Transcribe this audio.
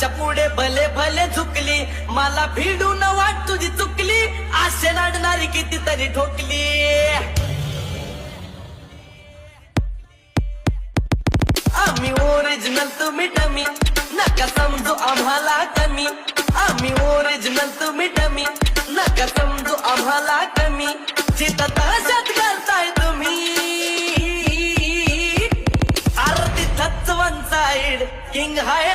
आमच्या पुढे भले भले झुकली, मला भिडून वाट तुझी चुकली, आशे नाडणारी कितीतरी ठोकली. आम्ही ओरिजिनल तुम्ही डमी, नका समजू आम्हाला कमी. आम्ही ओरिजिनल तुम्ही डमी, नका समजू आम्हाला कमी. जिथं तशात करताय तुम्ही, अरे तिथंच वन साइड किंग हाय